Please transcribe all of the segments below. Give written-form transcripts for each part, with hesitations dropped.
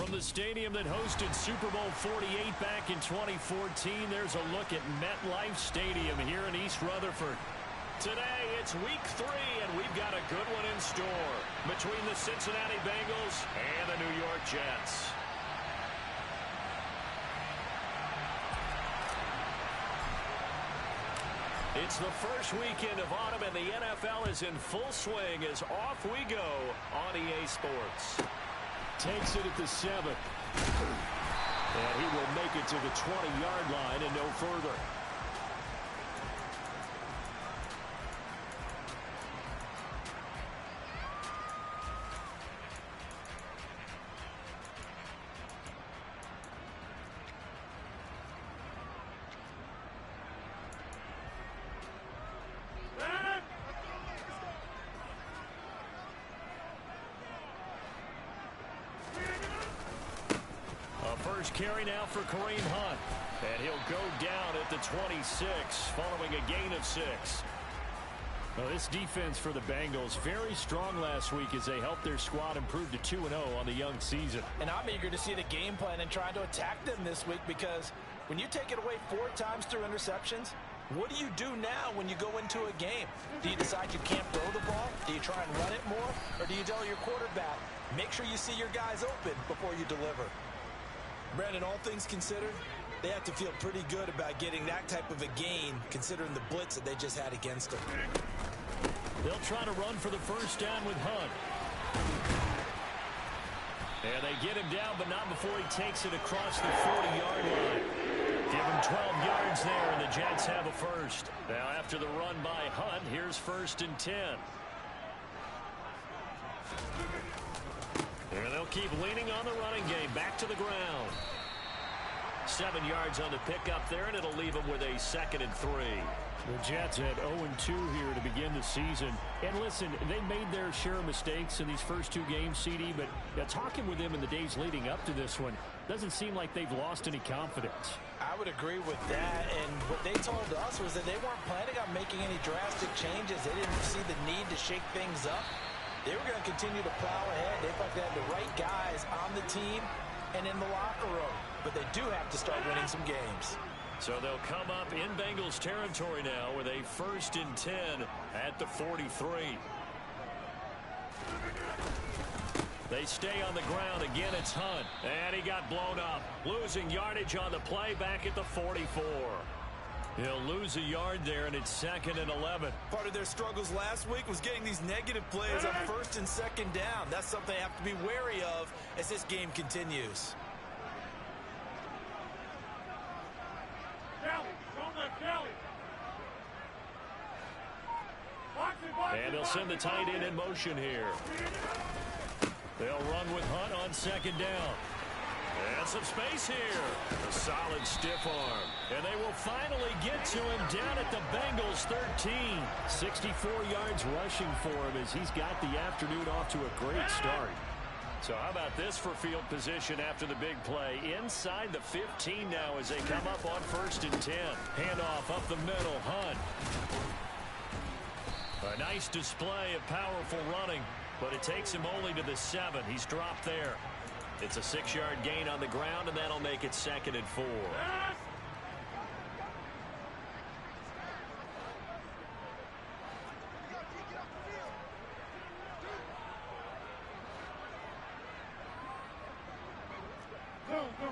From the stadium that hosted Super Bowl 48 back in 2014, there's a look at MetLife Stadium here in East Rutherford. Today, it's week 3, and we've got a good one in store between the Cincinnati Bengals and the New York Jets. It's the first weekend of autumn, and the NFL is in full swing as off we go on EA Sports. Takes it at the 7. And he will make it to the 20-yard line and no further. First carry now for Kareem Hunt. And he'll go down at the 26 following a gain of 6. Well, this defense for the Bengals very strong last week as they helped their squad improve to 2-0 on the young season. And I'm eager to see the game plan and trying to attack them this week, because when you take it away 4 times through interceptions, what do you do now when you go into a game? Do you decide you can't throw the ball? Do you try and run it more? Or do you tell your quarterback, make sure you see your guys open before you deliver? Brandon, all things considered, they have to feel pretty good about getting that type of a gain, considering the blitz that they just had against them. They'll try to run for the first down with Hunt. And they get him down, but not before he takes it across the 40-yard line. Give him 12 yards there, and the Jets have a first. Now, after the run by Hunt, here's 1st and 10. And they'll keep leaning on the running game. Back to the ground. 7 yards on the pickup there, and it'll leave them with a 2nd and 3. The Jets had 0-2 here to begin the season. And listen, they made their share of mistakes in these first 2 games, CD, but talking with them in the days leading up to this one, doesn't seem like they've lost any confidence. I would agree with that, and what they told us was that they weren't planning on making any drastic changes. They didn't see the need to shake things up. They were going to continue to plow ahead. They felt they had the right guys on the team and in the locker room. But they do have to start winning some games. So they'll come up in Bengals territory now with a 1st and 10 at the 43. They stay on the ground. Again, it's Hunt. And he got blown up. Losing yardage on the play back at the 44. He'll lose a yard there, and it's 2nd and 11. Part of their struggles last week was getting these negative plays on 1st and 2nd down. That's something they have to be wary of as this game continues. And they'll send the tight end in motion here. They'll run with Hunt on 2nd down. And some space here. A solid stiff arm. And they will finally get to him down at the Bengals 13. 64 yards rushing for him as he's got the afternoon off to a great start. So how about this for field position after the big play? Inside the 15 now as they come up on 1st and 10. Handoff up the middle. Hunt. A nice display of powerful running, but it takes him only to the 7. He's dropped there. It's a 6-yard gain on the ground, and that'll make it 2nd and 4.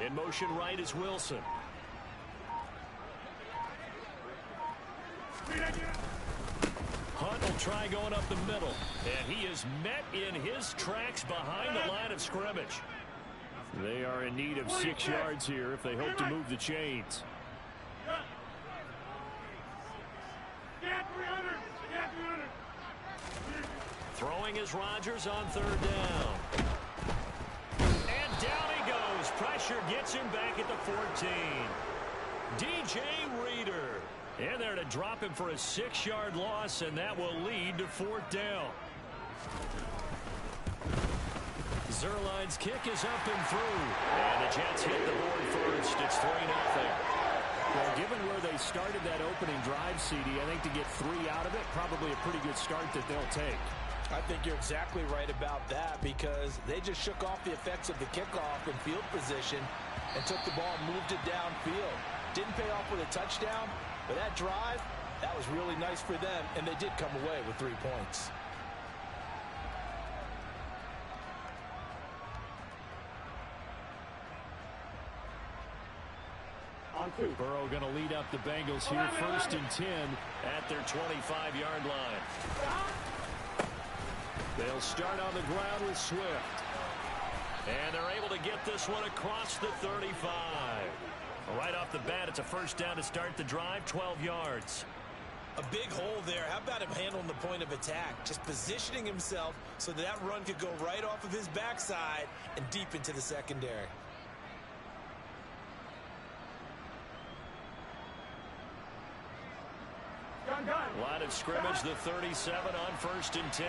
In motion right is Wilson. Hunt will try going up the middle, and he is met in his tracks behind the line of scrimmage. They are in need of 6 yards here if they hope to move the chains. Throwing is Rodgers on 3rd down. And down he goes. Pressure gets him back at the 14. DJ Reader. In there to drop him for a 6-yard loss, and that will lead to 4th down. Zerline's kick is up and through. And the Jets hit the board first. It's 3-0. Well, given where they started that opening drive, CD, I think to get 3 out of it, probably a pretty good start that they'll take. I think you're exactly right about that because they just shook off the effects of the kickoff and field position and took the ball and moved it downfield. Didn't pay off with a touchdown, but that drive, that was really nice for them, and they did come away with 3 points. Burrow going to lead up the Bengals here, 1st and 10 at their 25-yard line. They'll start on the ground with Swift. And they're able to get this one across the 35. Right off the bat, it's a 1st down to start the drive, 12 yards. A big hole there. How about him handling the point of attack? Just positioning himself so that run could go right off of his backside and deep into the secondary. Line of scrimmage, the 37 on 1st and 10.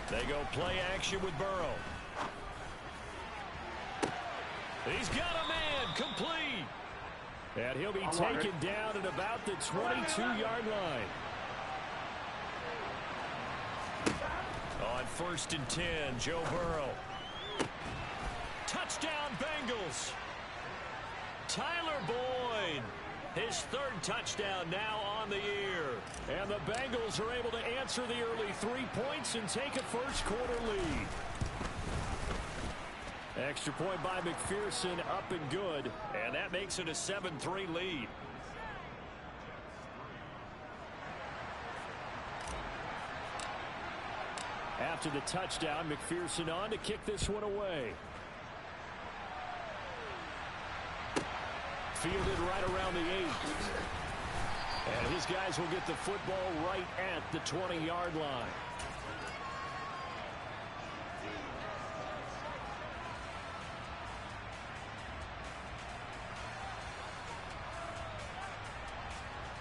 They go play action with Burrow. He's got a man, complete. And he'll be taken down at about the 22-yard line. On 1st and 10, Joe Burrow. Touchdown, Bengals. Tyler Boyd, his 3rd touchdown now on the year. And the Bengals are able to answer the early 3 points and take a 1st quarter lead. Extra point by McPherson, up and good. And that makes it a 7-3 lead. After the touchdown, McPherson on to kick this one away. Fielded right around the 8. And his guys will get the football right at the 20-yard line.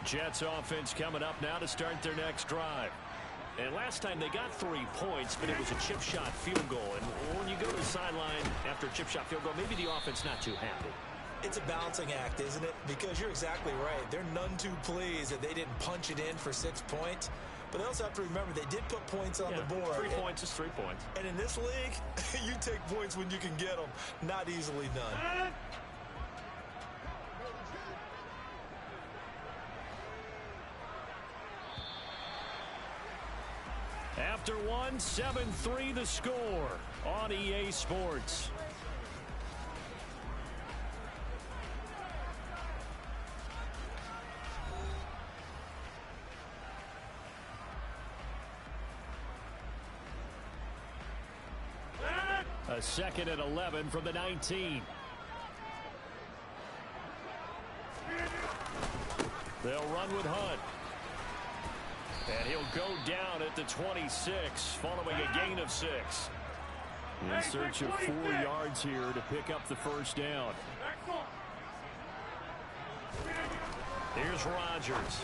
Jets offense coming up now to start their next drive. And last time they got 3 points, but it was a chip shot field goal. And when you go to the sideline after a chip shot field goal, maybe the offense not too happy. It's a balancing act, isn't it? Because you're exactly right. They're none too pleased that they didn't punch it in for 6 points. But they also have to remember they did put points on the board. 3 points is 3 points. And in this league, you take points when you can get them. Not easily done. After one, 7-3 the score on EA Sports. A 2nd and 11 from the 19. They'll run with Hunt. And he'll go down at the 26, following a gain of 6. In search of 4 yards here to pick up the 1st down. Here's Rodgers.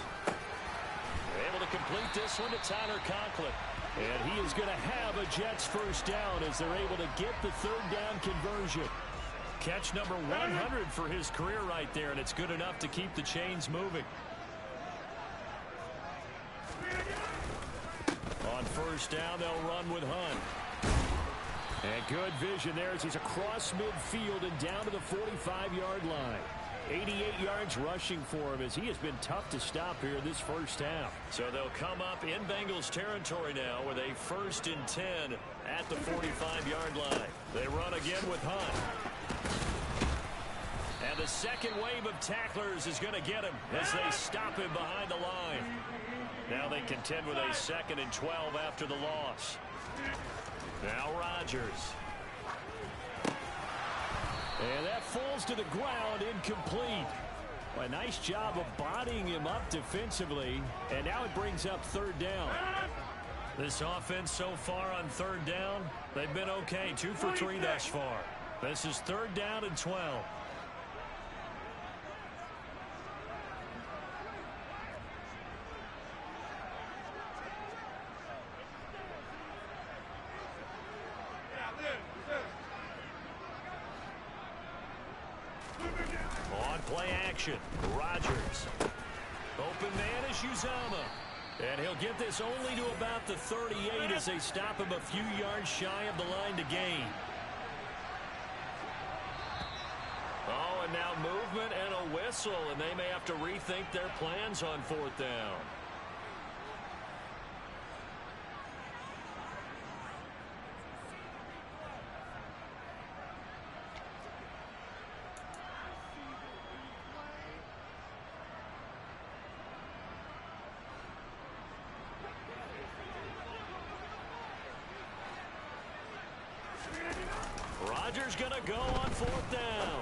Able to complete this one to Tyler Conklin. And he is going to have a Jets 1st down as they're able to get the 3rd down conversion. Catch number 100 for his career right there, and it's good enough to keep the chains moving. On 1st down, they'll run with Hunt. And good vision there as he's across midfield and down to the 45-yard line. 88 yards rushing for him as he has been tough to stop here this 1st half. So they'll come up in Bengals territory now with a 1st and 10 at the 45-yard line. They run again with Hunt. And the second wave of tacklers is going to get him as they stop him behind the line. Now they contend with a 2nd and 12 after the loss. Now Rodgers. And that falls to the ground, incomplete. A nice job of bodying him up defensively. And now it brings up 3rd down. This offense so far on 3rd down, they've been okay. 2 for 3 thus far. This is 3rd down and 12. On play action, Rodgers. Open man is Uzomah. And he'll get this only to about the 38 as they stop him a few yards shy of the line to gain. Oh, and now movement and a whistle, and they may have to rethink their plans on 4th down. Rodgers going to go on 4th down.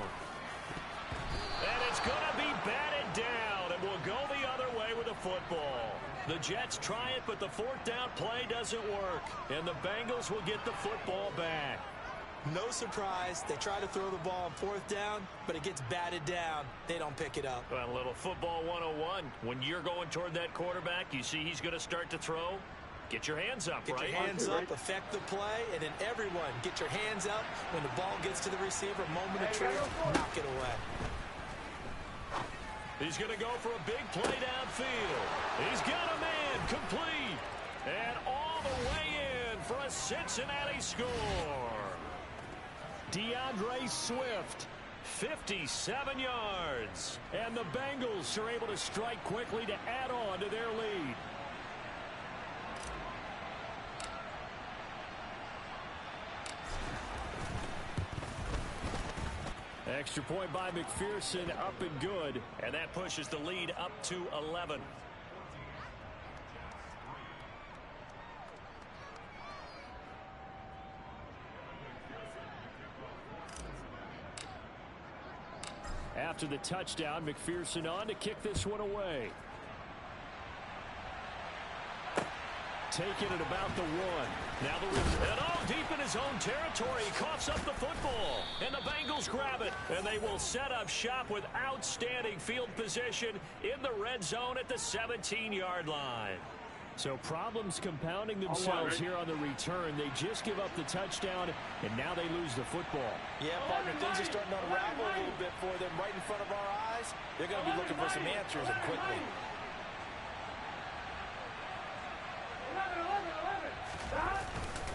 And it's going to be batted down, and will go the other way with the football. The Jets try it, but the 4th down play doesn't work, and the Bengals will get the football back. No surprise. They try to throw the ball on 4th down, but it gets batted down. They don't pick it up. Well, a little football 101. When you're going toward that quarterback, you see he's going to start to throw. Get your hands up, right? Get your hands up, affect the play, and then everyone get your hands up when the ball gets to the receiver. Moment of truth, knock it away. He's going to go for a big play downfield. He's got a man complete. And all the way in for a Cincinnati score. DeAndre Swift, 57 yards. And the Bengals are able to strike quickly to add on to their lead. Extra point by McPherson, up and good. And that pushes the lead up to 11. After the touchdown, McPherson on to kick this one away. Taking it about the 1. Now the and deep in his own territory. He coughs up the football. And the Bengals grab it. And they will set up shop with outstanding field position in the red zone at the 17-yard line. So problems compounding themselves here on the return. They just give up the touchdown, and now they lose the football. Yeah, partner, things are starting to unravel a little bit for them right in front of our eyes. They're going to be looking for some answers, and quickly.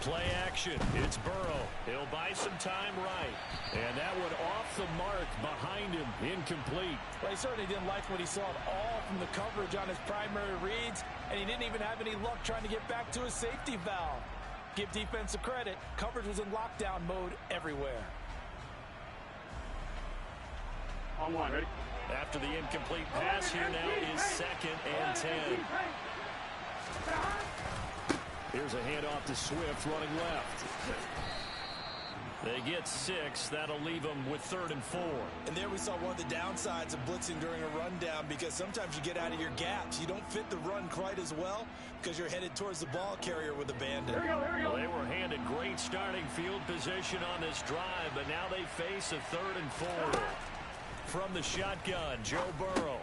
Play action. It's Burrow. He'll buy some time right. And that one off the mark behind him. Incomplete. Well, he certainly didn't like what he saw at all from the coverage on his primary reads, and he didn't even have any luck trying to get back to his safety valve. Give defensive credit. Coverage was in lockdown mode everywhere. On 1, ready? After the incomplete pass, here now is 2nd and 10. Here's a handoff to Swift running left. They get 6. That'll leave them with 3rd and 4. And there we saw one of the downsides of blitzing during a rundown, because sometimes you get out of your gaps. You don't fit the run quite as well because you're headed towards the ball carrier with abandon. Here we go, here we go. Well, they were handed great starting field position on this drive, but now they face a 3rd and 4. From the shotgun, Joe Burrow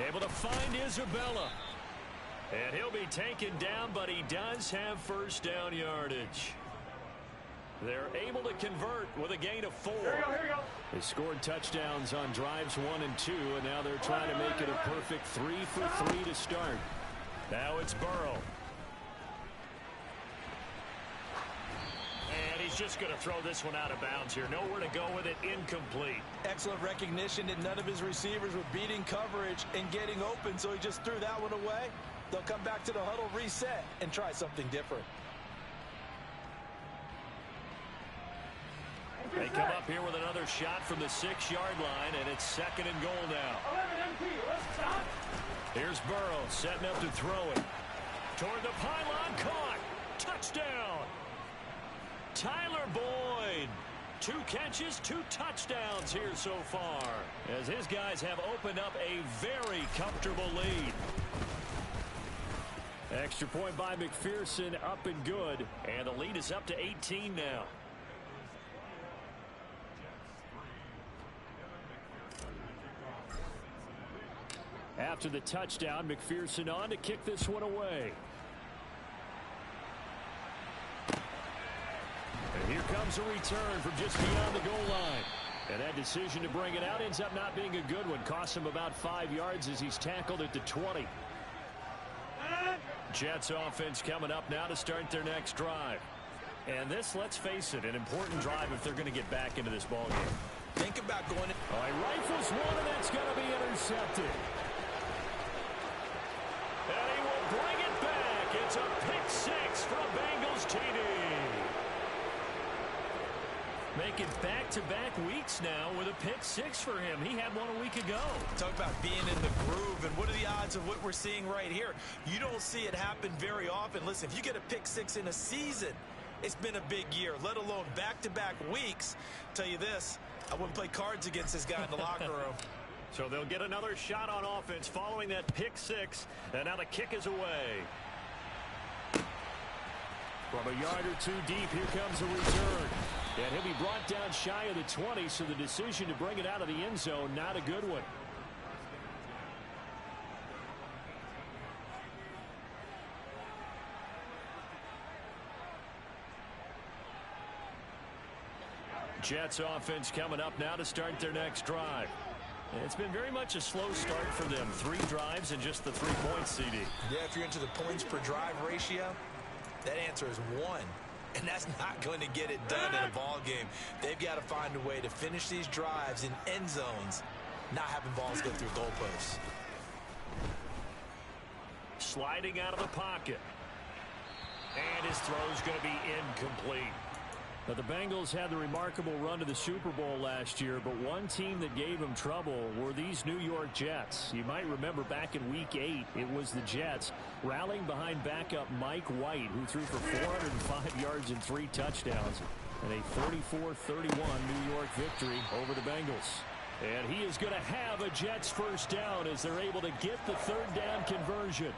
able to find Isabella. And he'll be taken down, but he does have 1st down yardage. They're able to convert with a gain of 4. Here we go. They scored touchdowns on drives 1 and 2, and now they're trying to make it a perfect 3 for 3 to start. Now it's Burrow. And he's just going to throw this one out of bounds here. Nowhere to go with it. Incomplete. Excellent recognition that none of his receivers were beating coverage and getting open, so he just threw that one away. They'll come back to the huddle, reset, and try something different. They come up here with another shot from the 6-yard line, and it's 2nd and goal now. Here's Burrow setting up to throw it. Toward the pylon, caught. Touchdown. Tyler Boyd. 2 catches, 2 touchdowns here so far, as his guys have opened up a very comfortable lead. Extra point by McPherson, up and good, and the lead is up to 18 now. After the touchdown, McPherson on to kick this one away. And here comes a return from just beyond the goal line. And that decision to bring it out ends up not being a good one. Costs him about 5 yards as he's tackled at the 20. Jets offense coming up now to start their next drive. And this, let's face it, an important drive if they're going to get back into this ballgame. Think about going in. All right, rifles one, and that's going to be intercepted. And he will bring it back. It's a pick six for a Bengals TD. Making back-to-back weeks now with a pick six for him. He had one a week ago. Talk about being in the groove, and what are the odds of what we're seeing right here? You don't see it happen very often. Listen, if you get a pick six in a season, it's been a big year, let alone back-to-back weeks. Tell you this, I wouldn't play cards against this guy in the locker room. So they'll get another shot on offense following that pick six, and now the kick is away. From a yard or two deep, here comes a return. And he'll be brought down shy of the 20, so the decision to bring it out of the end zone, not a good one. Jets offense coming up now to start their next drive. It's been very much a slow start for them. 3 drives and just the 3 points, CD. Yeah, if you're into the points per drive ratio, that answer is 1. And that's not going to get it done in a ball game. They've got to find a way to finish these drives in end zones, not having balls go through goalposts. Sliding out of the pocket. And his throw's going to be incomplete. Now, the Bengals had the remarkable run to the Super Bowl last year, but one team that gave them trouble were these New York Jets. You might remember back in Week 8, it was the Jets rallying behind backup Mike White, who threw for 405 yards and 3 touchdowns, and a 34-31 New York victory over the Bengals. And he is going to have a Jets first down as they're able to get the third down conversion.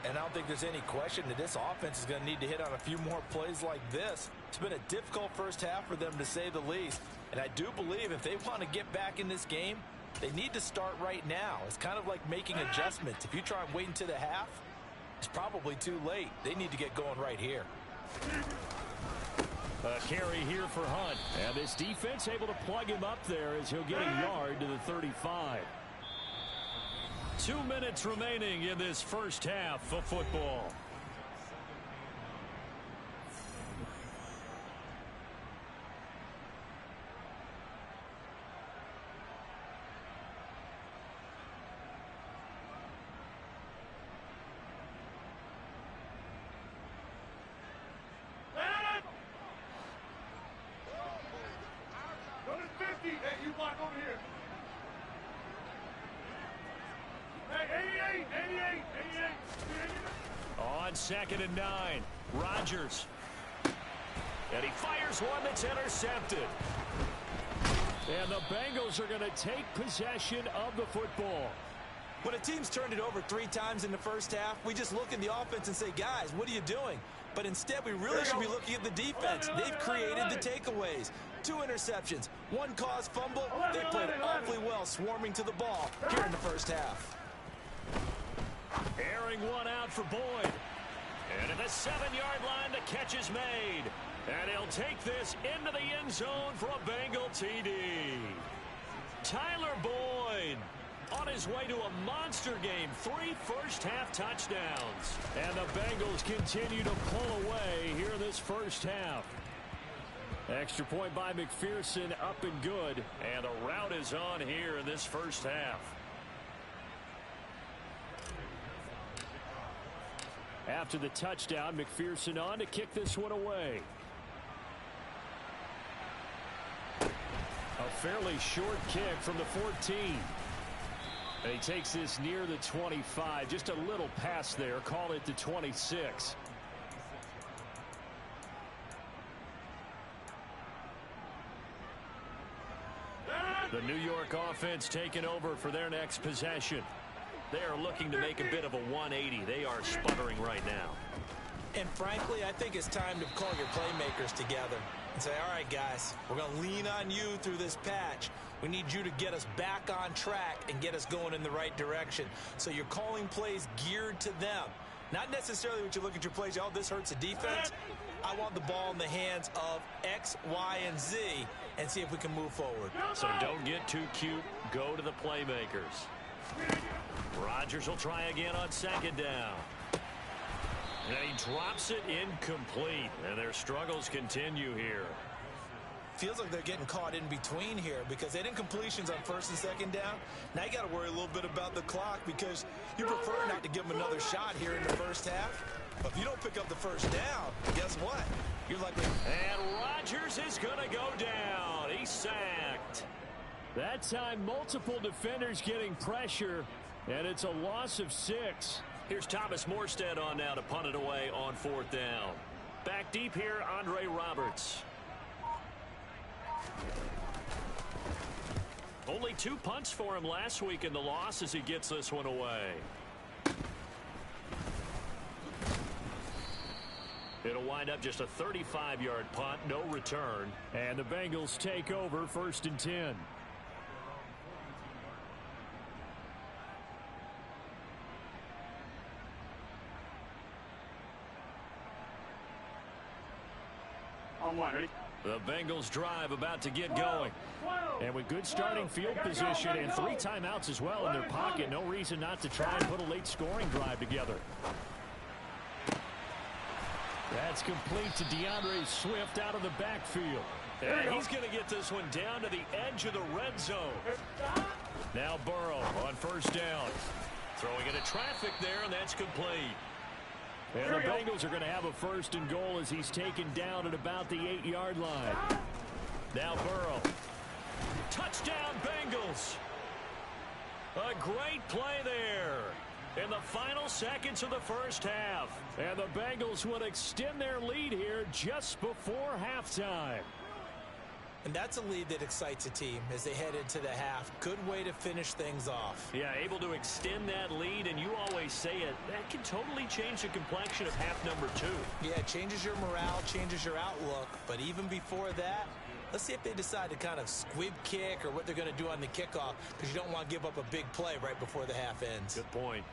And I don't think there's any question that this offense is going to need to hit on a few more plays like this. It's been a difficult first half for them, to say the least. And I do believe if they want to get back in this game, they need to start right now. It's kind of like making adjustments. If you try and wait until the half, it's probably too late. They need to get going right here. A carry here for Hunt. And this defense able to plug him up there as he'll get a yard to the 35. 2 minutes remaining in this first half of football. Number 50, hey, you block over here. Hey, 88. On 2nd and 9, Rodgers. And he fires one that's intercepted. And the Bengals are going to take possession of the football. When a team's turned it over 3 times in the first half, we just look at the offense and say, guys, what are you doing? But instead, we really should be looking at the defense. They've created the takeaways. 2 interceptions, 1 caused fumble. They played awfully well swarming to the ball here in the first half. Airing one out for Boyd. And at the 7-yard line, the catch is made. And he'll take this into the end zone for a Bengal TD. Tyler Boyd on his way to a monster game. 3 first-half touchdowns. And the Bengals continue to pull away here in this first half. Extra point by McPherson, up and good. And the route is on here in this first half. After the touchdown, McPherson on to kick this one away. A fairly short kick from the 14. And he takes this near the 25. Just a little pass there. Call it the 26. The New York offense taking over for their next possession. They are looking to make a bit of a 180. They are sputtering right now. And frankly, I think it's time to call your playmakers together and say, all right, guys, we're going to lean on you through this patch. We need you to get us back on track and get us going in the right direction. So you're calling plays geared to them. Not necessarily when you look at your plays, oh, this hurts the defense. I want the ball in the hands of X, Y, and Z and see if we can move forward. So don't get too cute. Go to the playmakers. Rodgers will try again on second down. And he drops it incomplete. And their struggles continue here. Feels like they're getting caught in between here because they didn't completions on first and second down. Now you got to worry a little bit about the clock because you prefer not to give them another shot here in the first half. But if you don't pick up the first down, guess what? You're likely. And Rodgers is going to go down. He's sacked. That time, multiple defenders getting pressure, and it's a loss of 6. Here's Thomas Morstead on now to punt it away on fourth down. Back deep here, Andre Roberts. Only 2 punts for him last week in the loss as he gets this one away. It'll wind up just a 35-yard punt, no return. And the Bengals take over 1st and 10. On one, ready? The Bengals drive about to get going. And with good starting field position and 3 timeouts as well in their pocket, no reason not to try and put a late scoring drive together. That's complete to DeAndre Swift out of the backfield. And he's going to get this one down to the edge of the red zone. Now Burrow on first down. Throwing into traffic there, and that's complete. And the Bengals are going to have a 1st and goal as he's taken down at about the 8-yard line. Now Burrow. Touchdown Bengals. A great play there in the final seconds of the first half. And the Bengals will extend their lead here just before halftime. And that's a lead that excites a team as they head into the half. Good way to finish things off. Yeah, able to extend that lead, and you always say it, that can totally change the complexion of half number 2. Yeah, it changes your morale, changes your outlook. But even before that, let's see if they decide to kind of squib kick or what they're going to do on the kickoff because you don't want to give up a big play right before the half ends. Good point.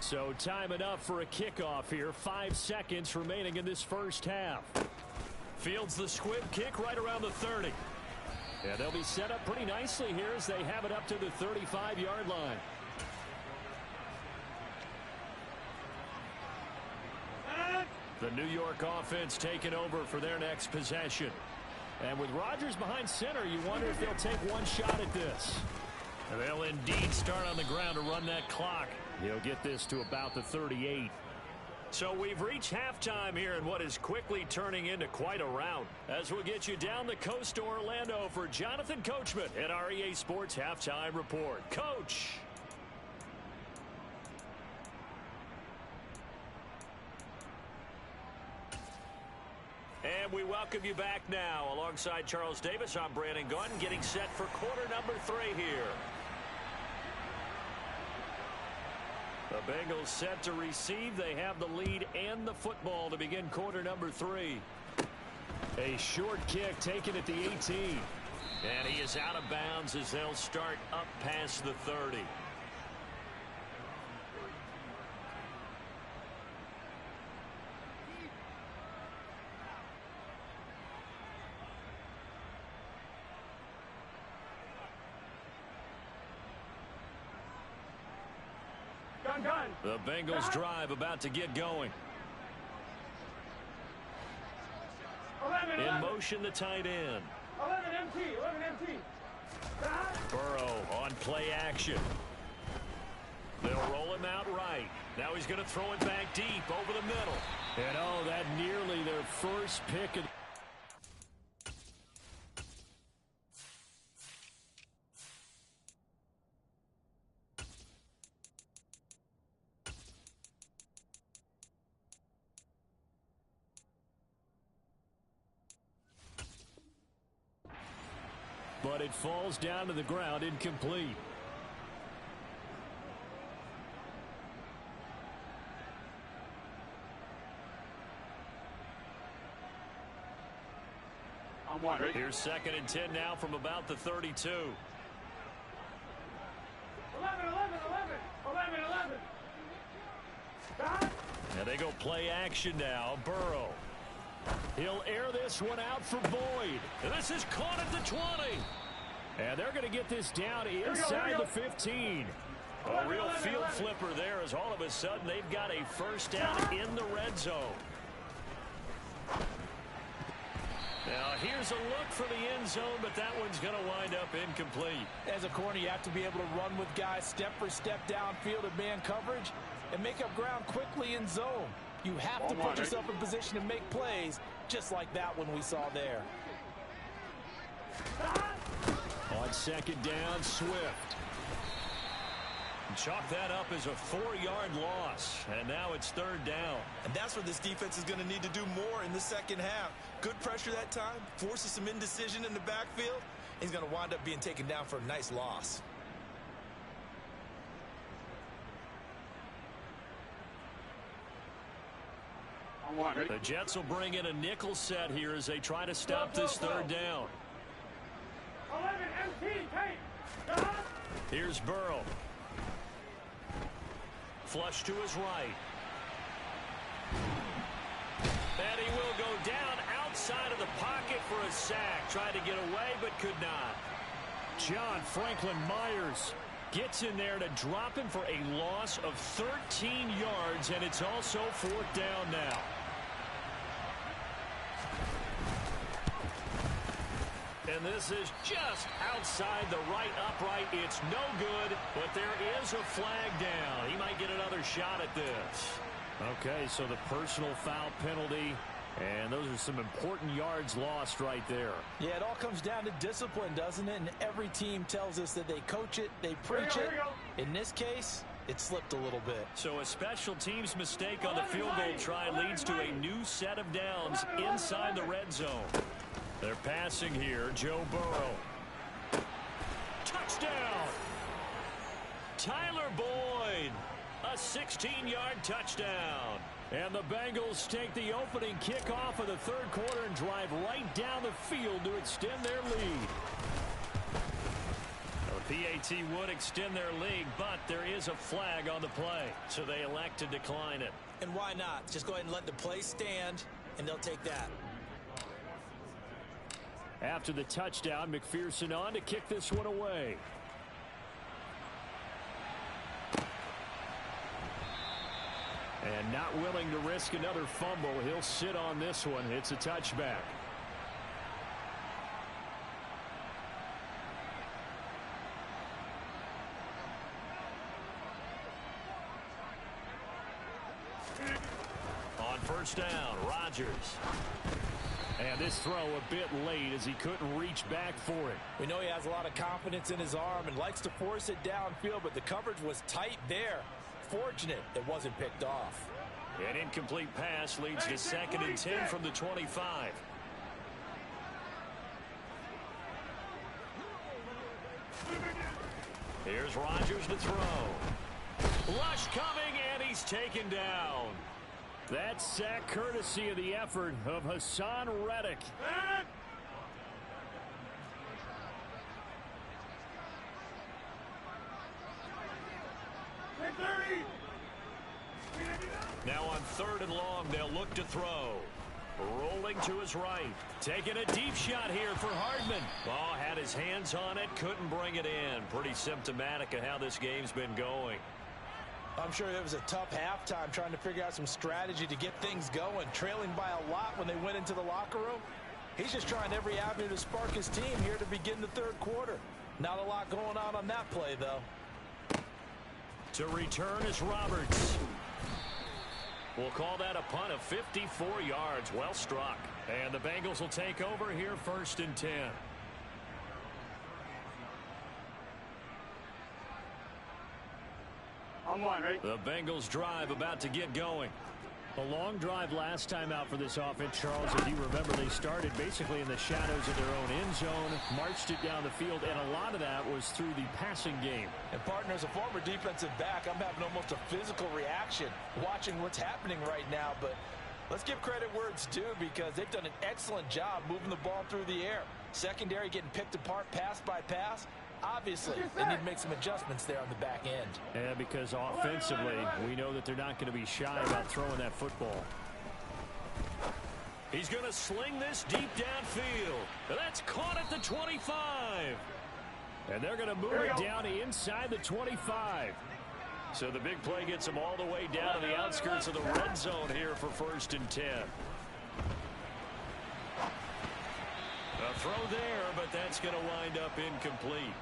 So time enough for a kickoff here. 5 seconds remaining in this first half. Fields the squib kick right around the 30. Yeah, they'll be set up pretty nicely here as they have it up to the 35-yard line. The New York offense taking over for their next possession. And with Rodgers behind center, you wonder if they'll take one shot at this. They'll indeed start on the ground to run that clock. He'll get this to about the 38. So we've reached halftime here in what is quickly turning into quite a rout. As we'll get you down the coast to Orlando for Jonathan Coachman at our EA Sports Halftime Report. Coach. And we welcome you back now. Alongside Charles Davis, I'm Brandon Gunn, getting set for quarter number 3 here. The Bengals set to receive. They have the lead and the football to begin quarter number 3. A short kick taken at the 18. And he is out of bounds as they'll start up past the 30. The Bengals drive about to get going. In motion, the tight end. 11 MT. Burrow on play action. They'll roll him out right. Now he's going to throw it back deep over the middle. And oh, that nearly their first pick. But it falls down to the ground incomplete. Here's 2nd and 10 now from about the 32. 11, 11, 11, 11, 11. And they go play action now. Burrow. He'll air this one out for Boyd. And this is caught at the 20. And they're going to get this down inside the 15. A real field flipper there as all of a sudden they've got a first down in the red zone. Now here's a look for the end zone, but that one's going to wind up incomplete. As a corner, you have to be able to run with guys step for step downfield in man coverage and make up ground quickly in zone. You have to put yourself in position to make plays, just like that one we saw there. On 2nd down, Swift. Chalk that up as a 4-yard loss, and now it's 3rd down. And that's where this defense is going to need to do more in the second half. Good pressure that time, forces some indecision in the backfield. He's going to wind up being taken down for a nice loss. The Jets will bring in a nickel set here as they try to stop this 3rd down. 11, MT, tape. Here's Burrow. Flush to his right. And he will go down outside of the pocket for a sack. Tried to get away, but could not. John Franklin Myers gets in there to drop him for a loss of 13 yards, and it's also 4th down now. And this is just outside the right upright. It's no good, but there is a flag down. He might get another shot at this. Okay, so the personal foul penalty, and those are some important yards lost right there. Yeah, it all comes down to discipline, doesn't it? And every team tells us that they coach it, they preach it. In this case, it slipped a little bit. So a special teams mistake on the field goal try leads to a new set of downs inside the red zone. They're passing here. Joe Burrow. Touchdown! Tyler Boyd. A 16-yard touchdown. And the Bengals take the opening kickoff of the 3rd quarter and drive right down the field to extend their lead. The PAT would extend their lead, but there is a flag on the play, so they elect to decline it. And why not? Just go ahead and let the play stand, and they'll take that. After the touchdown, McPherson on to kick this one away. And not willing to risk another fumble, he'll sit on this one. It's a touchback. On 1st down, Rodgers. And this throw a bit late as he couldn't reach back for it. We know he has a lot of confidence in his arm and likes to force it downfield, but the coverage was tight there. Fortunate it wasn't picked off. An incomplete pass leads to 2nd and 10 from the 25. Here's Rodgers to throw. Lush coming, and he's taken down. That sack courtesy of the effort of Hassan Reddick. Now on 3rd and long, they'll look to throw. Rolling to his right. Taking a deep shot here for Hardman. Oh, had his hands on it, couldn't bring it in. Pretty symptomatic of how this game's been going. I'm sure it was a tough halftime trying to figure out some strategy to get things going. Trailing by a lot when they went into the locker room. He's just trying every avenue to spark his team here to begin the 3rd quarter. Not a lot going on that play, though. To return is Roberts. We'll call that a punt of 54 yards. Well struck. And the Bengals will take over here 1st and 10. The Bengals drive about to get going. A long drive last time out for this offense, Charles. If you remember, they started basically in the shadows of their own end zone, marched it down the field, and a lot of that was through the passing game. And partner, as a former defensive back, I'm having almost a physical reaction watching what's happening right now. But Let's give credit where it's due because they've done an excellent job moving the ball through the air. Secondary getting picked apart pass by pass. Obviously, they need to make some adjustments there on the back end. Yeah, because offensively, we know that they're not going to be shy about throwing that football. He's going to sling this deep downfield. That's caught at the 25. And they're going to move it down to inside the 25. So the big play gets them all the way down to the outskirts of the red zone here for 1st and 10. A throw there, but that's going to wind up incomplete.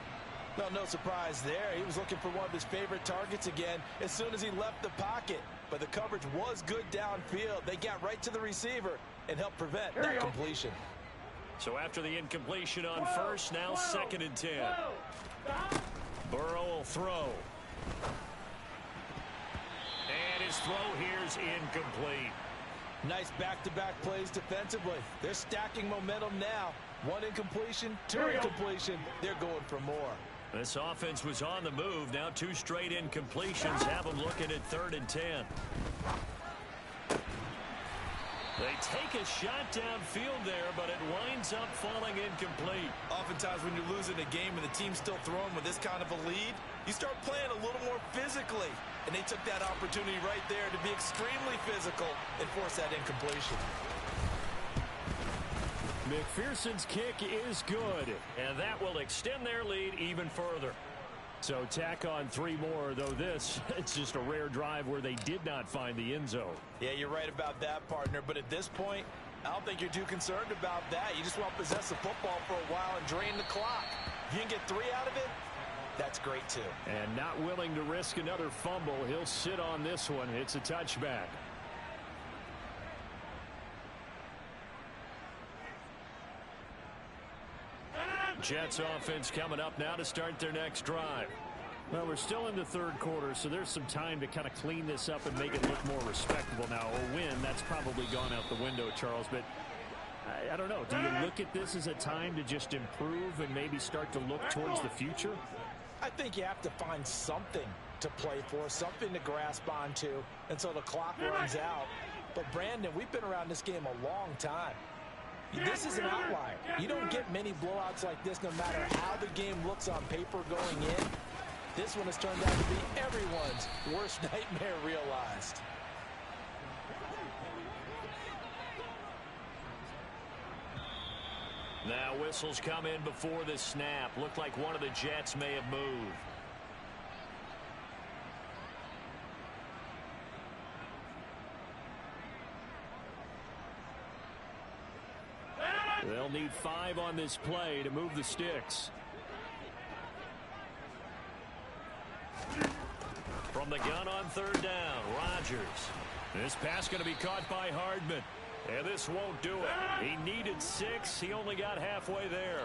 Well, no surprise there. He was looking for one of his favorite targets again as soon as he left the pocket. But the coverage was good downfield. They got right to the receiver and helped prevent that completion. So after the incompletion on first, now 2nd and 10. Burrow will throw. And his throw here's incomplete. Nice back-to-back plays defensively. They're stacking momentum now. One incompletion, two incompletion. They're going for more. This offense was on the move. Now 2 straight incompletions have them looking at 3rd and 10. They take a shot downfield there, but it winds up falling incomplete. Oftentimes when you're losing a game and the team's still throwing with this kind of a lead, you start playing a little more physically. And they took that opportunity right there to be extremely physical and force that incompletion. McPherson's kick is good. And that will extend their lead even further. So tack on 3 more, though this, it's just a rare drive where they did not find the end zone. Yeah, you're right about that, partner. But at this point, I don't think you're too concerned about that. You just want to possess the football for a while and drain the clock. If you can get 3 out of it, that's great, too. And not willing to risk another fumble. He'll sit on this one. It's a touchback. Jets offense coming up now to start their next drive. Well, we're still in the 3rd quarter, so there's some time to kind of clean this up and make it look more respectable. Now, a win, that's probably gone out the window, Charles, but I don't know. Do you look at this as a time to just improve and maybe start to look towards the future? I think you have to find something to play for, something to grasp onto until the clock runs out. But, Brandon, we've been around this game a long time. This is an outlier. You don't get many blowouts like this no matter how the game looks on paper going in. This one has turned out to be everyone's worst nightmare realized. Now whistles come in before the snap. Looked like one of the Jets may have moved. They'll need 5 on this play to move the sticks. From the gun on 3rd down, Rodgers. This pass going to be caught by Hardman. And this won't do it. He needed 6. He only got halfway there.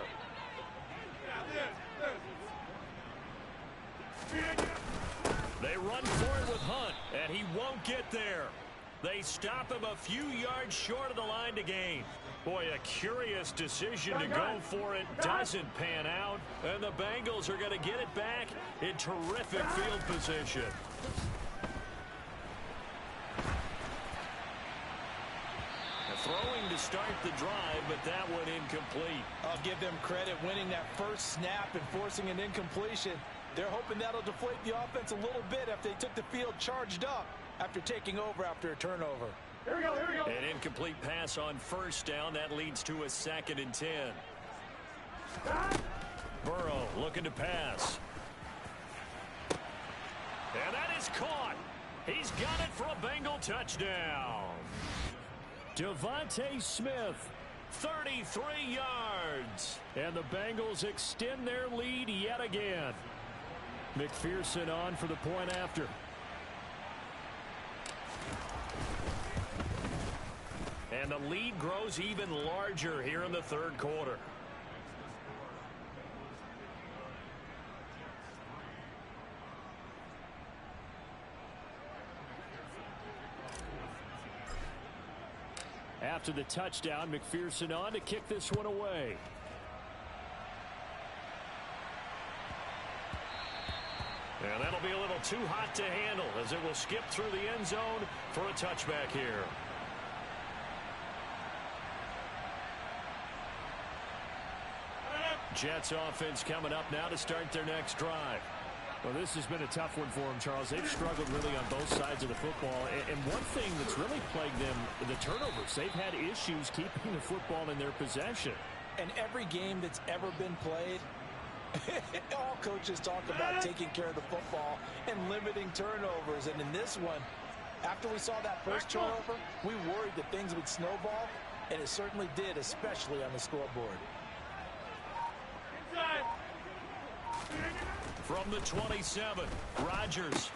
They run for it with Hunt, and he won't get there. They stop him a few yards short of the line to gain. Boy, a curious decision to go for it. Doesn't pan out. And the Bengals are going to get it back in terrific field position. Throwing to start the drive, but that one incomplete. I'll give them credit winning that first snap and forcing an incompletion. They're hoping that'll deflate the offense a little bit after they took the field charged up after taking over after a turnover. Here we go, here we go. An incomplete pass on 1st down. That leads to a 2nd and 10. Burrow looking to pass. And that is caught. He's got it for a Bengal touchdown. Devontae Smith, 33 yards. and the Bengals extend their lead yet again. McPherson on for the point after. And the lead grows even larger here in the 3rd quarter. After the touchdown, McPherson on to kick this one away. And that'll be a little too hot to handle as it will skip through the end zone for a touchback here. Jets offense coming up now to start their next drive. Well, this has been a tough one for them, Charles. They've struggled really on both sides of the football. And one thing that's really plagued them, the turnovers. They've had issues keeping the football in their possession. And every game that's ever been played, all coaches talk about taking care of the football and limiting turnovers. And in this one, after we saw that first turnover, we worried that things would snowball, and it certainly did, especially on the scoreboard. From the 27, Rodgers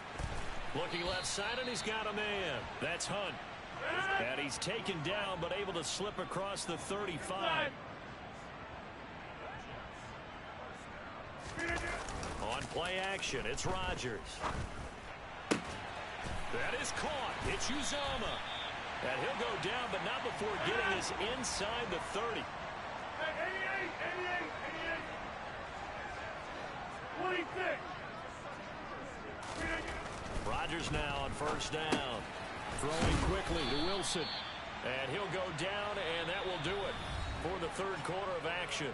looking left side, and he's got a man. That's Hunt. And he's taken down, but able to slip across the 35. On play action, it's Rodgers. That is caught. It's Uzomah. And he'll go down, but not before getting us inside the 30. 26. Rodgers now on first down. Throwing quickly to Wilson. And he'll go down, and that will do it for the third quarter of action.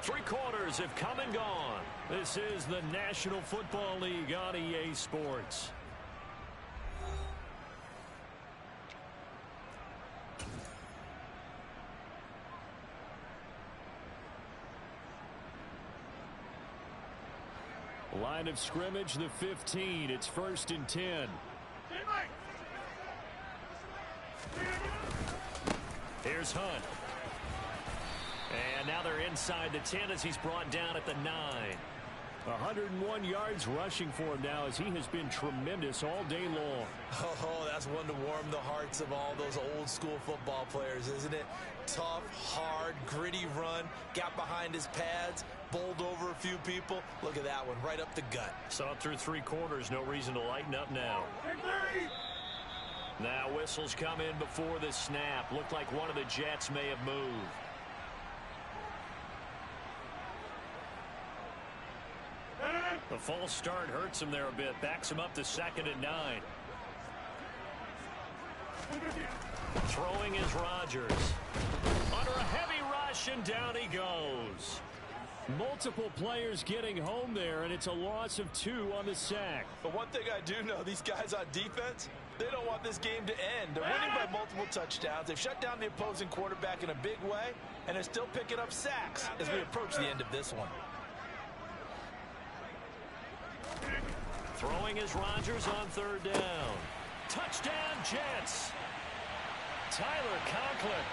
3 quarters have come and gone. This is the National Football League on EA Sports. Line of scrimmage, the 15. It's 1st and 10. Here's Hunt. And now they're inside the 10 as he's brought down at the 9. 101 yards rushing for him now as he has been tremendous all day long. Oh, that's one to warm the hearts of all those old school football players, isn't it? Tough, hard, gritty run, got behind his pads, bowled over a few people. Look at that one, right up the gut. Saw it through 3 quarters, no reason to lighten up now. Now whistles come in before the snap. Looked like one of the Jets may have moved. The false start hurts him there a bit. Backs him up to 2nd and 9. Throwing is Rodgers. Under a heavy rush, and down he goes. Multiple players getting home there, and it's a loss of 2 on the sack. But one thing I do know, these guys on defense, they don't want this game to end. They're winning by multiple touchdowns. They've shut down the opposing quarterback in a big way, and they're still picking up sacks as we approach the end of this one. Throwing is Rodgers on 3rd down. Touchdown, Jets. Tyler Conklin,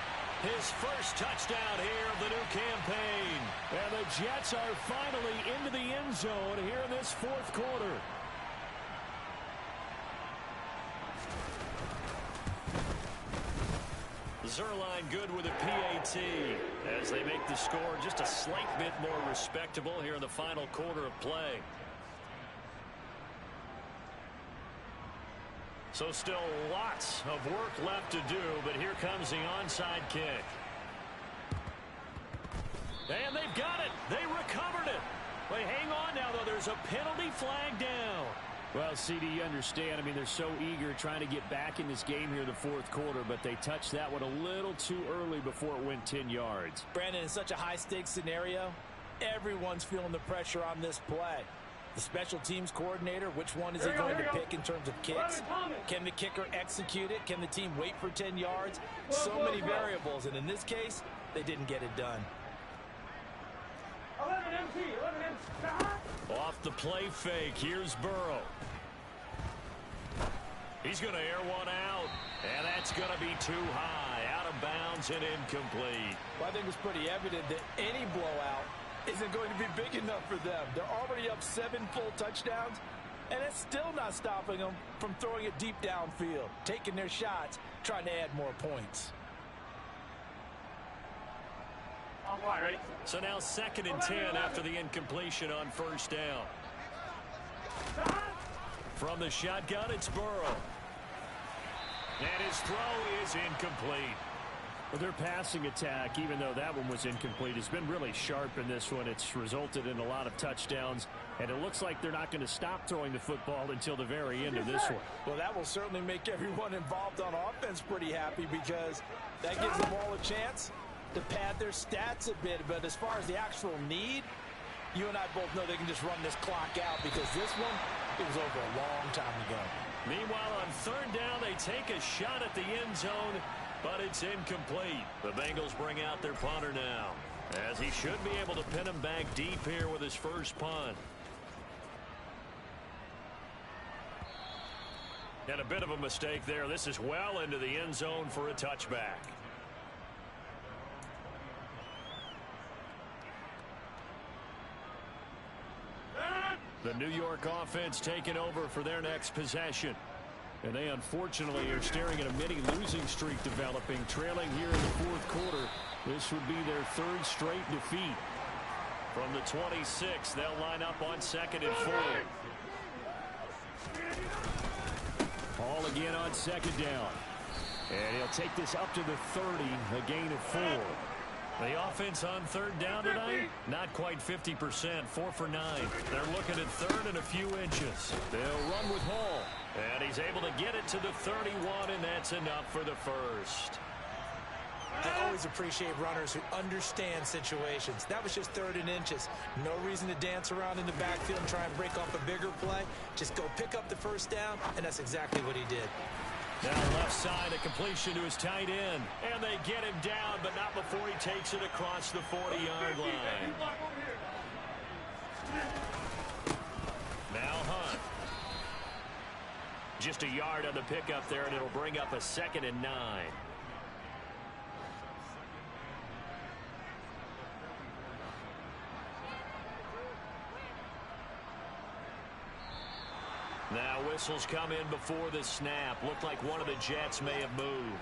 his first touchdown here of the new campaign. And the Jets are finally into the end zone here in this 4th quarter. Zuerlein good with a PAT as they make the score just a slight bit more respectable here in the final quarter of play. So still lots of work left to do, but here comes the onside kick. And they've got it. They recovered it. Wait, hang on now, though. There's a penalty flag down. Well, CD, you understand. I mean, they're so eager trying to get back in this game here in the 4th quarter, but they touched that one a little too early before it went 10 yards. Brandon, in such a high-stakes scenario, everyone's feeling the pressure on this play. The special teams coordinator, which one is he going to pick in terms of kicks? Can the kicker execute it? Can the team wait for 10 yards? So many variables, and in this case, they didn't get it done. Off the play fake, here's Burrow. He's going to air one out, and that's going to be too high, out of bounds and incomplete. Well, I think it's pretty evident that any blowout isn't going to be big enough for them. They're already up 7 full touchdowns, and it's still not stopping them from throwing it deep downfield, taking their shots, trying to add more points. All right, ready? So now 2nd and 10 after the incompletion on 1st down. From the shotgun, it's Burrow. And his throw is incomplete. Well, their passing attack, even though that one was incomplete, has been really sharp in this one. It's resulted in a lot of touchdowns, and it looks like they're not going to stop throwing the football until the very end of this one. Well, that will certainly make everyone involved on offense pretty happy because that gives them all a chance to pad their stats a bit. But as far as the actual need, you and I both know they can just run this clock out because this one, it was over a long time ago. Meanwhile, on third down, they take a shot at the end zone, but it's incomplete. The Bengals bring out their punter now, as he should be able to pin him back deep here with his first punt. And a bit of a mistake there. This is well into the end zone for a touchback. The New York offense taking over for their next possession. And they unfortunately are staring at a mini losing streak developing, trailing here in the fourth quarter. This would be their third straight defeat. From the 26, they'll line up on 2nd and 4. Hall again on 2nd down. And he'll take this up to the 30, a gain of 4. The offense on third down tonight, not quite 50%, 4 for 9. They're looking at third and a few inches. They'll run with Hall. And he's able to get it to the 31, and that's enough for the first. I always appreciate runners who understand situations. That was just 3rd and inches. No reason to dance around in the backfield and try and break off a bigger play. Just go pick up the first down, and that's exactly what he did. Now left side, a completion to his tight end. And they get him down, but not before he takes it across the 40-yard line. Now Hunt. Just a yard on the pickup there, and it'll bring up a 2nd and 9. Now whistles come in before the snap. Looked like one of the Jets may have moved.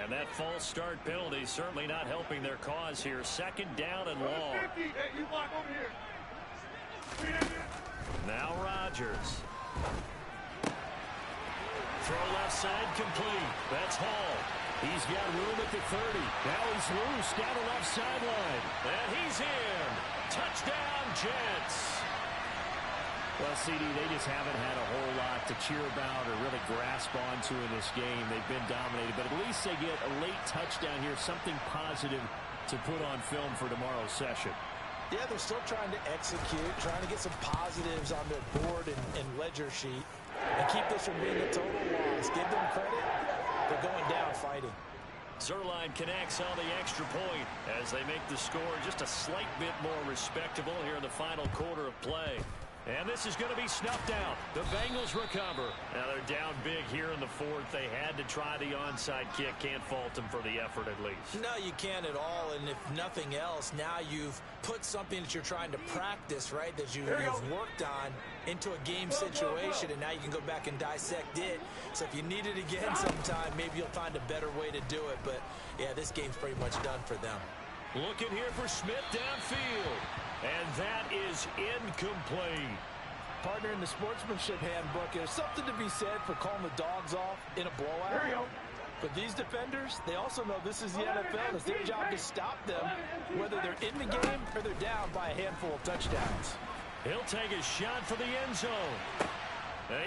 And that false start penalty certainly not helping their cause here. 2nd down and long. Now Rodgers. Throw left side complete. That's Hall. He's got room at the 30. Now he's loose down the left sideline. And he's in. Touchdown, Jets. Well, CD, they just haven't had a whole lot to cheer about or really grasp onto in this game. They've been dominated, but at least they get a late touchdown here, something positive to put on film for tomorrow's session. Yeah, they're still trying to execute, trying to get some positives on their board and ledger sheet and keep this from being a total loss. Give them credit. They're going down fighting. Zuerlein connects on the extra point as they make the score just a slight bit more respectable here in the final quarter of play. And this is going to be snuffed out. The Bengals recover. Now they're down big here in the fourth. They had to try the onside kick. Can't fault them for the effort at least. No, you can't at all. And if nothing else, now you've put something that you're trying to practice, right, that you've worked on into a game situation, and now you can go back and dissect it. So if you need it again sometime, maybe you'll find a better way to do it. But, yeah, this game's pretty much done for them. Looking here for Smith downfield. And that is incomplete. Partner, in the sportsmanship handbook, there's something to be said for calling the dogs off in a blowout. But these defenders, they also know this is the NFL. It's their job to stop them, whether they're in the game or they're down by a handful of touchdowns. He'll take a shot for the end zone.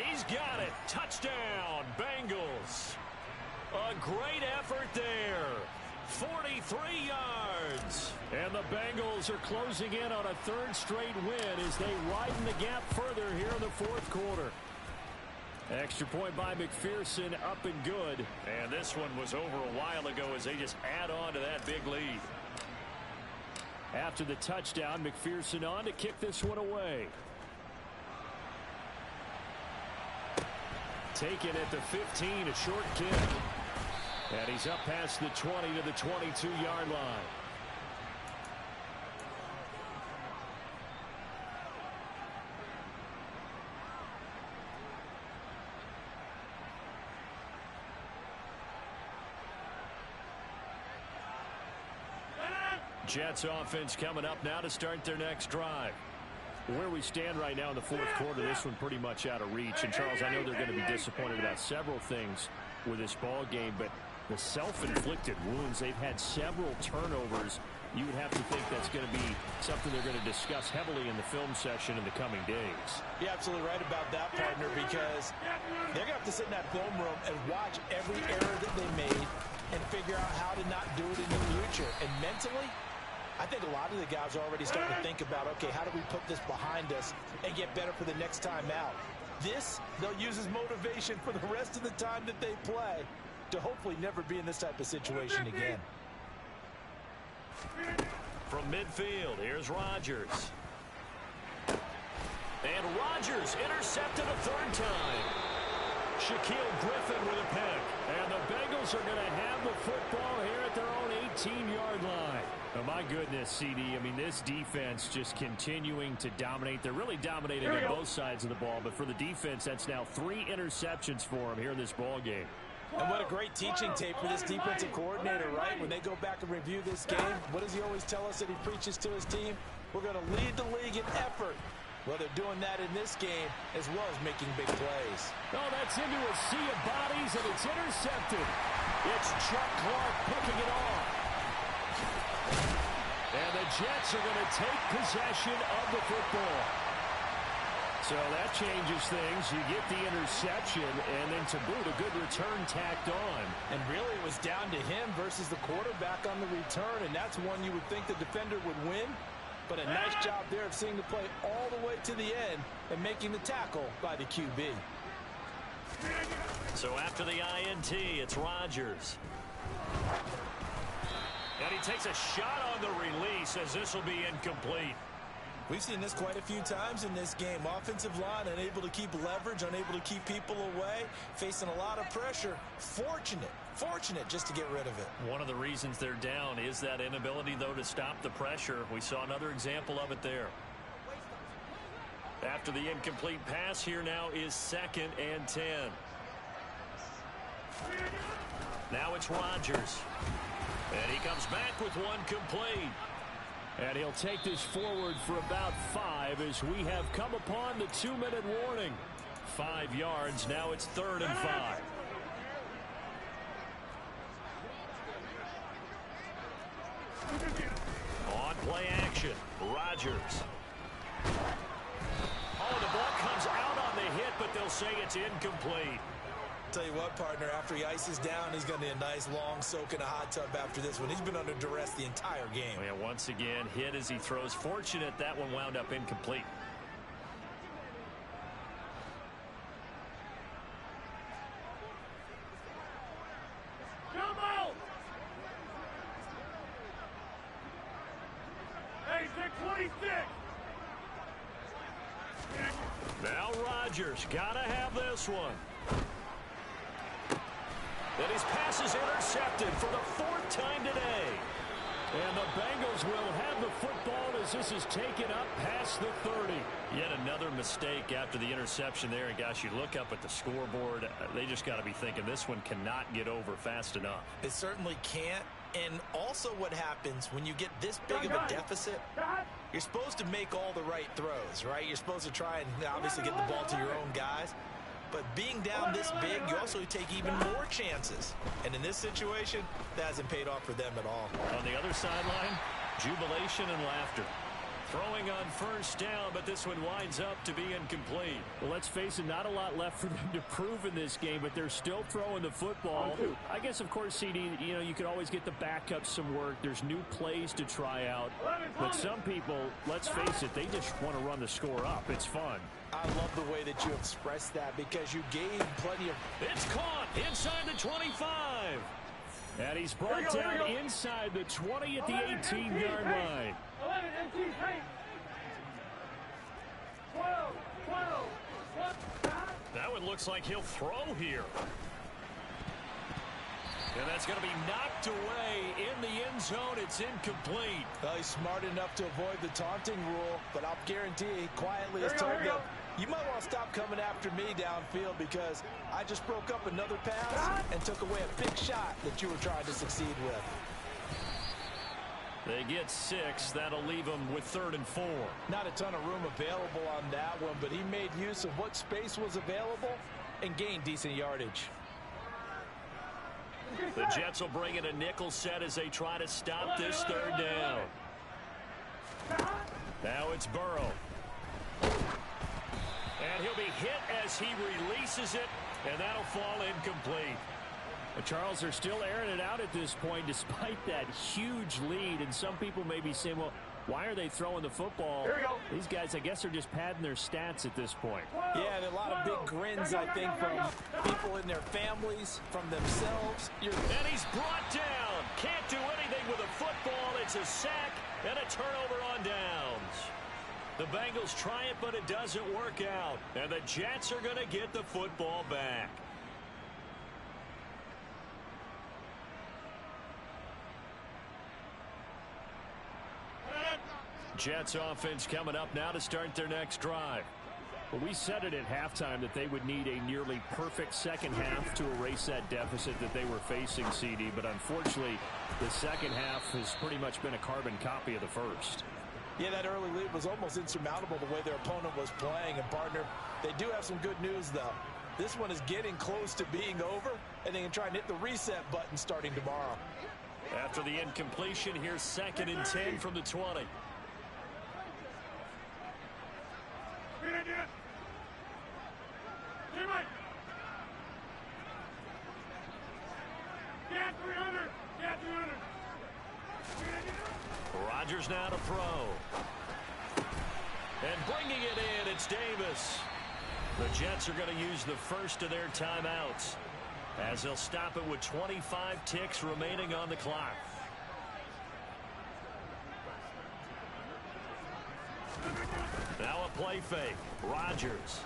He's got it. Touchdown, Bengals. A great effort there. 43 yards. And the Bengals are closing in on a third straight win as they widen the gap further here in the fourth quarter. Extra point by McPherson, up and good. And this one was over a while ago as they just add on to that big lead. After the touchdown, McPherson on to kick this one away. Taken at the 15, a short kick. And he's up past the 20 to the 22-yard line. Jets offense coming up now to start their next drive. Where we stand right now in the fourth quarter, this one pretty much out of reach. And, Charles, I know they're going to be disappointed about several things with this ball game, but the self-inflicted wounds. They've had several turnovers. You would have to think that's going to be something they're going to discuss heavily in the film session in the coming days. You're absolutely right about that, partner, because they're going to have to sit in that film room and watch every error that they made and figure out how to not do it in the future. And mentally, I think a lot of the guys are already starting to think about, okay, how do we put this behind us and get better for the next time out? This, they'll use as motivation for the rest of the time that they play to hopefully never be in this type of situation again. From midfield, here's Rodgers. And Rodgers intercepted a third time. Shaquille Griffin with a pick. And the Bengals are going to have the football here at their own 18-yard line. Oh, my goodness, CD. I mean, this defense just continuing to dominate. They're really dominating on both sides of the ball. But for the defense, that's now 3 interceptions for them here in this ball game. And what a great teaching tape for this defensive coordinator, right? When they go back and review this game, what does he always tell us that he preaches to his team? We're going to lead the league in effort. Well, they're doing that in this game as well as making big plays. Oh, that's into a sea of bodies, and it's intercepted. It's Chuck Clark picking it off. And the Jets are going to take possession of the football. So that changes things. You get the interception, and then to boot, a good return tacked on. And really, it was down to him versus the quarterback on the return, and that's one you would think the defender would win. But a nice job there of seeing the play all the way to the end and making the tackle by the QB. So after the INT, it's Rodgers. And he takes a shot on the release as this will be incomplete. We've seen this quite a few times in this game. Offensive line unable to keep leverage, unable to keep people away, facing a lot of pressure. Fortunate just to get rid of it. One of the reasons they're down is that inability, though, to stop the pressure. We saw another example of it there. After the incomplete pass, here now is 2nd and 10. Now it's Rodgers. And he comes back with one complete. And he'll take this forward for about 5 as we have come upon the 2-minute warning. 5 yards. Now it's 3rd and 5. On play action, Rodgers. Oh, the ball comes out on the hit, but they'll say it's incomplete. Tell you what, partner, after he ices down, he's going to need a nice long soak in a hot tub after this one. He's been under duress the entire game. Yeah, once again, hit as he throws. Fortunate that one wound up incomplete. Come out! Hey, 626! Now Rodgers, gotta have this one. And his pass is intercepted for the 4th time today. And the Bengals will have the football as this is taken up past the 30. Yet another mistake after the interception there. And gosh, you look up at the scoreboard, they just got to be thinking this one cannot get over fast enough. It certainly can't. And also what happens when you get this big of a deficit, you're supposed to make all the right throws, right? You're supposed to try and obviously get the ball to your own guys. But being down this big, you also take even more chances. And in this situation, that hasn't paid off for them at all. On the other sideline, jubilation and laughter. Throwing on 1st down, but this one winds up to be incomplete. Well, let's face it, not a lot left for them to prove in this game, but they're still throwing the football. I guess, of course, CD, you could always get the backups some work. There's new plays to try out. But some people, let's face it, they just want to run the score up. It's fun. I love the way that you expressed that because you gave plenty of... It's caught inside the 25. And he's brought down inside the 20 at the 18-yard line. 11, 18, 12. That one looks like he'll throw here. And that's going to be knocked away in the end zone. It's incomplete. Well, he's smart enough to avoid the taunting rule, but I'll guarantee he quietly has told them, you might want to stop coming after me downfield because I just broke up another pass and took away a big shot that you were trying to succeed with. They get 6. That'll leave them with 3rd and 4. Not a ton of room available on that one, but he made use of what space was available and gained decent yardage. The Jets will bring in a nickel set as they try to stop this third down. Now it's Burrow. And he'll be hit as he releases it, and that'll fall incomplete. Charles, they're still airing it out at this point despite that huge lead. And some people may be saying, well, why are they throwing the football? These guys, I guess, are just padding their stats at this point. Yeah, and a lot of big grins, I think, from people in their families, from themselves. And he's brought down. Can't do anything with a football. It's a sack and a turnover on downs. The Bengals try it, but it doesn't work out. And the Jets are going to get the football back. Jets offense coming up now to start their next drive. Well, we said it at halftime that they would need a nearly perfect second half to erase that deficit that they were facing, CD. But unfortunately, the second half has pretty much been a carbon copy of the first. Yeah, that early lead was almost insurmountable the way their opponent was playing. And, partner, they do have some good news, though. This one is getting close to being over, and they can try and hit the reset button starting tomorrow. After the incompletion, here's 2nd and 10 from the 20. Rodgers now to throw. And bringing it in, it's Davis. The Jets are going to use the first of their timeouts as they'll stop it with 25 ticks remaining on the clock. Now a play fake. Rodgers.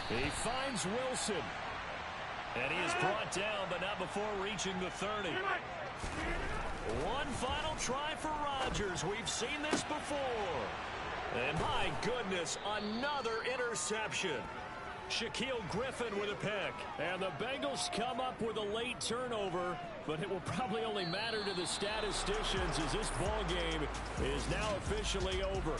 He finds Wilson. And he is brought down, but not before reaching the 30. One final try for Rodgers. We've seen this before. And my goodness, another interception. Shaquille Griffin with a pick. And the Bengals come up with a late turnover, but it will probably only matter to the statisticians as this ball game is now officially over.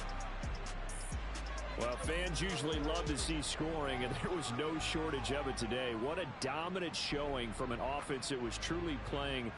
Well, fans usually love to see scoring, and there was no shortage of it today. What a dominant showing from an offense that was truly playing